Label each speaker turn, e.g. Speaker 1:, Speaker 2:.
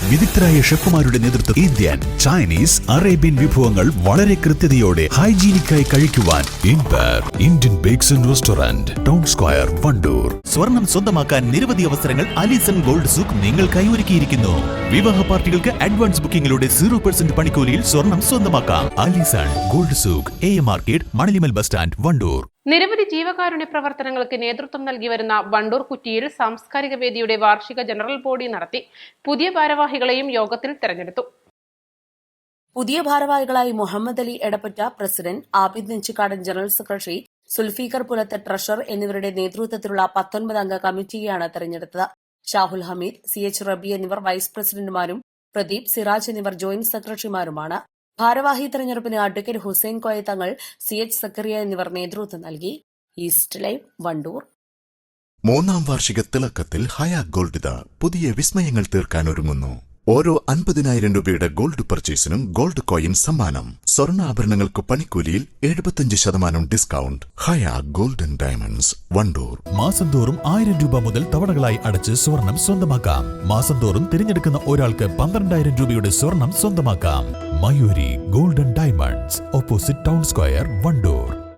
Speaker 1: വിദഗ്ധരായ ഷെഫുമാരുടെ നേതൃത്വം Indian, Chinese, Arabian വിഭവങ്ങൾ വളരെ കൃത്യതയോടെ ഹൈജീനിക്കായി കഴിക്കുവാൻ Indian bakes and restaurant, town square, Wandoor. സ്വർണം സ്വന്തമാക്കാൻ നിരവധി അവസരങ്ങൾ അലിസൺ ഗോൾഡ് സൂക്ക് നിങ്ങൾക്കായി ഒരുക്കിയിരിക്കുന്നു. വിവാഹ പാർട്ടികൾക്ക് അഡ്വാൻസ് ബുക്കിംഗിലൂടെ 0% പണിക്കൂലിയിൽ സ്വർണം സ്വന്തമാക്കാം. Alison gold souk, AM market, മണലിമൽ ബസ് സ്റ്റാൻഡ്, വണ്ടൂർ.
Speaker 2: നിരവധി ജീവകാരുണ്യ പ്രവർത്തനങ്ങൾക്ക് നേതൃത്വം നൽകി വരുന്ന വണ്ടൂർ കുറ്റിയിൽ സാംസ്കാരിക വേദിയുടെ വാർഷിക ജനറൽ ബോഡി നടത്തി. പുതിയ ഭാരവാഹികളെയും യോഗത്തിൽ തെരഞ്ഞെടുത്തു.
Speaker 3: പുതിയ ഭാരവാഹികളായി Muhammad Ali Edappatta president, Abid Nenchikkadan general secretary, Sulfiqar Pulath treasurer എന്നിവരുടെ നേതൃത്വത്തിലുള്ള 19 അംഗ കമ്മിറ്റിയെയാണ് തെരഞ്ഞെടുത്തത്. ഷാഹുൽ ഹമീദ്, CH റബി എന്നിവർ വൈസ് പ്രസിഡന്റുമാരും പ്രദീപ്, സിറാജ് എന്നിവർ ജോയിന്റ് സെക്രട്ടറിമാരുമാണ്. ഭാരവാഹി തെരഞ്ഞെടുപ്പിന് അഡ്വക്കേറ്റ് ഹുസൈൻ കോയ തങ്ങൾ, CH സക്കറിയ എന്നിവർ നേതൃത്വം നൽകി. East live, Wandoor.
Speaker 4: 3ാം വാർഷിക തിളക്കത്തിൽ ഹയ ഗോൾഡ് പുതിയ വിസ്മയങ്ങൾ തീർക്കാൻ ഒരുങ്ങുന്നു. ഓരോ 50,000 രൂപയുടെ ഗോൾഡ് പർച്ചേസിനും ഗോൾഡ് കോയിൻ സമ്മാനം. സ്വർണ്ണാഭരണങ്ങൾക്ക് പണിക്കൂലിയിൽ 75% discount. Haya gold and diamonds, Wandoor.
Speaker 1: മാസം തോറും 1000 രൂപ മുതൽ തവണകളായി അടച്ച് സ്വർണം സ്വന്തമാക്കാം. മാസം തോറും തിരഞ്ഞെടുക്കുന്ന ഒരാൾക്ക് 12,000 രൂപയുടെ സ്വർണം സ്വന്തമാക്കാം. Mayuri gold and diamonds, opposite town square, Wandoor.